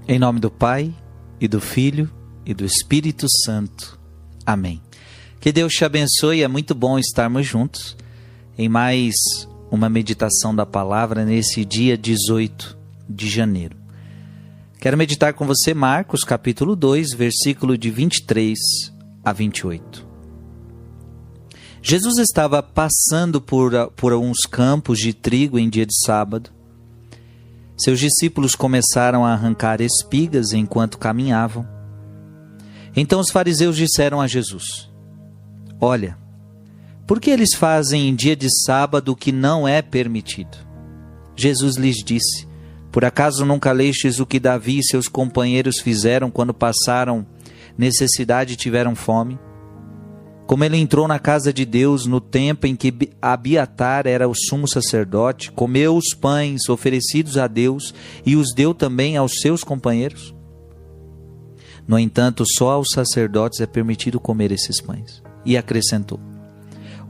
Em nome do Pai, e do Filho, e do Espírito Santo. Amém. Que Deus te abençoe, é muito bom estarmos juntos em mais uma meditação da palavra nesse dia 18 de janeiro. Quero meditar com você Marcos capítulo 2, versículo de 23 a 28. Jesus estava passando por uns campos de trigo em dia de sábado. Seus discípulos começaram a arrancar espigas enquanto caminhavam. Então os fariseus disseram a Jesus: Olha, por que eles fazem em dia de sábado o que não é permitido? Jesus lhes disse: Por acaso nunca lestes o que Davi e seus companheiros fizeram quando passaram necessidade e tiveram fome? Como ele entrou na casa de Deus no tempo em que Abiatar era o sumo sacerdote, comeu os pães oferecidos a Deus e os deu também aos seus companheiros? No entanto, só aos sacerdotes é permitido comer esses pães. E acrescentou: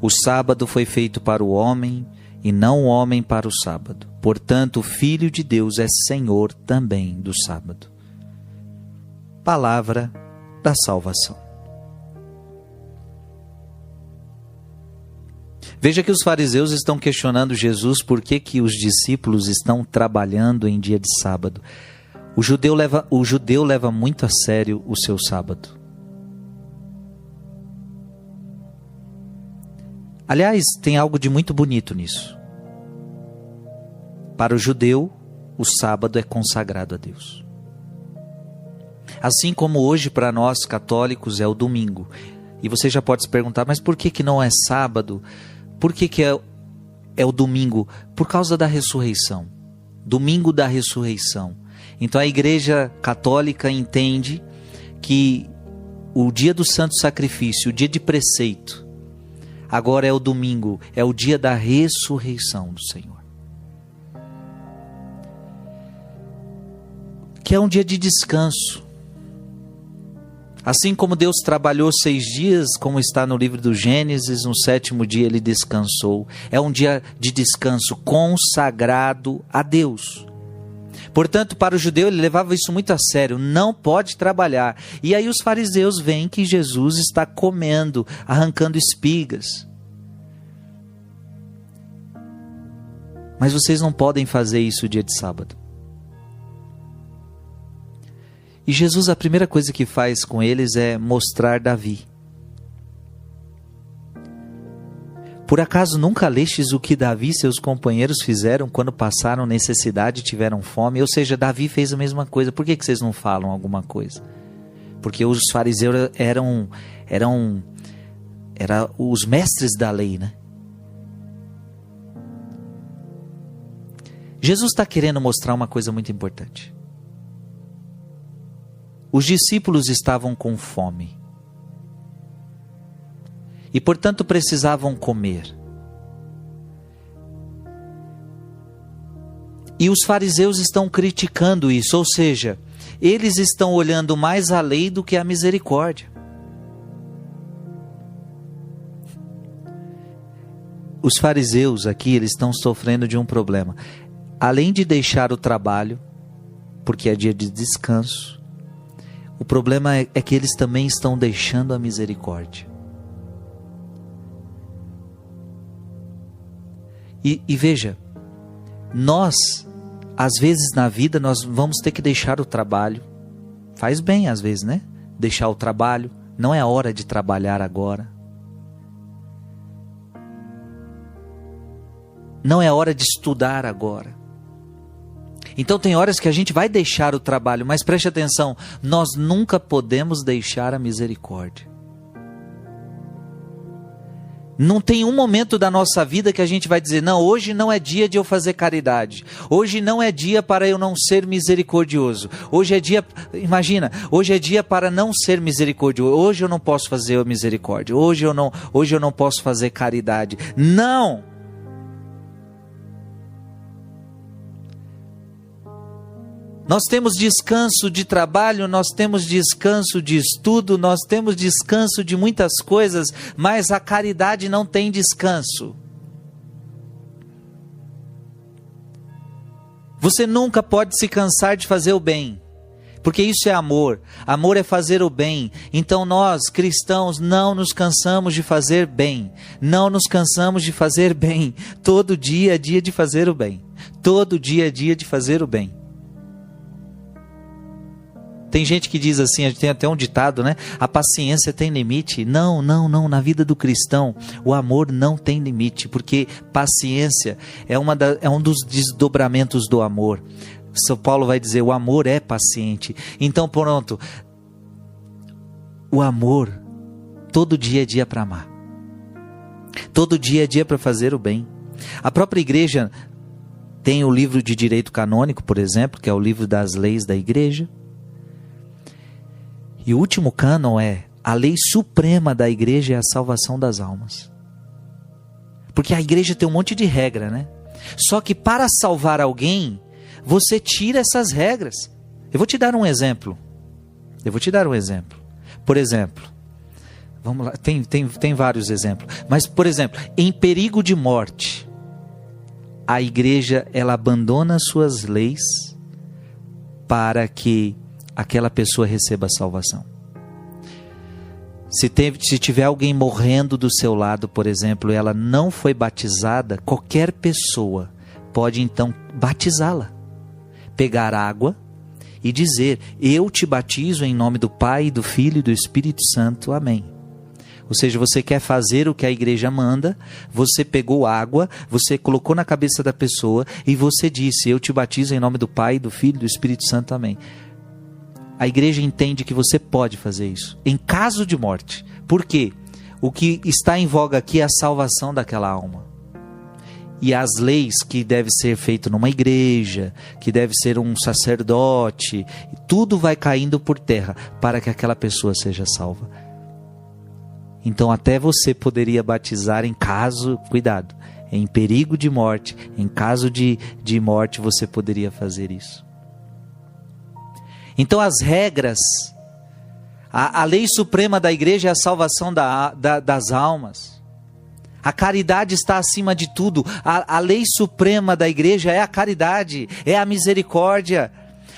O sábado foi feito para o homem e não o homem para o sábado. Portanto, o Filho de Deus é Senhor também do sábado. Palavra da salvação. Veja que os fariseus estão questionando Jesus por que os discípulos estão trabalhando em dia de sábado. O judeu leva muito a sério o seu sábado. Aliás, tem algo de muito bonito nisso. Para o judeu, o sábado é consagrado a Deus. Assim como hoje para nós católicos é o domingo. E você já pode se perguntar, mas por que não é sábado? Por que é o domingo? Por causa da ressurreição. Domingo da ressurreição. Então a Igreja Católica entende que o dia do santo sacrifício, o dia de preceito, agora é o domingo, é o dia da ressurreição do Senhor. Que é um dia de descanso. Assim como Deus trabalhou 6 dias, como está no livro do Gênesis, no 7º dia ele descansou. É um dia de descanso consagrado a Deus. Portanto, para o judeu ele levava isso muito a sério, não pode trabalhar. E aí os fariseus veem que Jesus está comendo, arrancando espigas. Mas vocês não podem fazer isso dia de sábado. E Jesus, a primeira coisa que faz com eles é mostrar Davi. Por acaso nunca lestes o que Davi e seus companheiros fizeram quando passaram necessidade e tiveram fome? Ou seja, Davi fez a mesma coisa. Por que vocês não falam alguma coisa? Porque os fariseus eram os mestres da lei, né? Jesus está querendo mostrar uma coisa muito importante. Os discípulos estavam com fome e, portanto, precisavam comer. E os fariseus estão criticando isso, ou seja, eles estão olhando mais a lei do que a misericórdia. Os fariseus aqui, eles estão sofrendo de um problema. Além de deixar o trabalho, porque é dia de descanso, o problema é que eles também estão deixando a misericórdia. E veja, nós, às vezes na vida, nós vamos ter que deixar o trabalho. Faz bem às vezes, né? Deixar o trabalho, não é a hora de trabalhar agora. Não é a hora de estudar agora. Então tem horas que a gente vai deixar o trabalho, mas preste atenção, nós nunca podemos deixar a misericórdia. Não tem um momento da nossa vida que a gente vai dizer, não, hoje não é dia de eu fazer caridade, hoje não é dia para eu não ser misericordioso, hoje é dia, imagina, hoje é dia para não ser misericordioso, hoje eu não posso fazer a misericórdia, hoje eu não posso fazer caridade. Não! Nós temos descanso de trabalho, nós temos descanso de estudo, nós temos descanso de muitas coisas, mas a caridade não tem descanso. Você nunca pode se cansar de fazer o bem. Porque isso é amor. Amor é fazer o bem. Então nós, cristãos, não nos cansamos de fazer bem. Não nos cansamos de fazer bem. Todo dia é dia de fazer o bem. Todo dia é dia de fazer o bem. Tem gente que diz assim, a gente tem até um ditado, né? A paciência tem limite. Não. Na vida do cristão, o amor não tem limite. Porque paciência é um dos desdobramentos do amor. São Paulo vai dizer, o amor é paciente. Então pronto, o amor, todo dia é dia para amar. Todo dia é dia para fazer o bem. A própria igreja tem o livro de direito canônico, por exemplo, que é o livro das leis da igreja. E o último cânon é, a lei suprema da igreja é a salvação das almas. Porque a igreja tem um monte de regra, né? Só que para salvar alguém, você tira essas regras. Eu vou te dar um exemplo. Por exemplo, vamos lá, tem vários exemplos. Mas, por exemplo, em perigo de morte, a igreja ela abandona suas leis para que aquela pessoa receba a salvação. Se tiver alguém morrendo do seu lado, por exemplo, e ela não foi batizada, qualquer pessoa pode então batizá-la. Pegar água e dizer, eu te batizo em nome do Pai, do Filho e do Espírito Santo, amém. Ou seja, você quer fazer o que a igreja manda, você pegou água, você colocou na cabeça da pessoa e você disse, eu te batizo em nome do Pai, do Filho e do Espírito Santo, amém. A igreja entende que você pode fazer isso, em caso de morte. Por quê? O que está em voga aqui é a salvação daquela alma. E as leis que deve ser feito numa igreja, que deve ser um sacerdote, tudo vai caindo por terra para que aquela pessoa seja salva. Então até você poderia batizar em caso, cuidado, em perigo de morte, em caso de morte você poderia fazer isso. Então as regras, a lei suprema da igreja é a salvação das almas. A caridade está acima de tudo. A lei suprema da igreja é a caridade, é a misericórdia.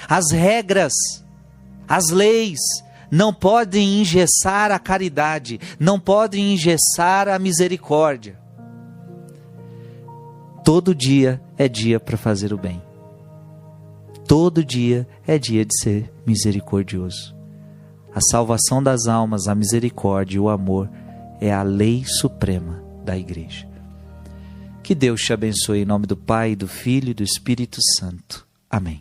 As regras, as leis não podem engessar a caridade, não podem engessar a misericórdia. Todo dia é dia para fazer o bem. Todo dia é dia de ser misericordioso. A salvação das almas, a misericórdia e o amor é a lei suprema da igreja. Que Deus te abençoe em nome do Pai, do Filho e do Espírito Santo. Amém.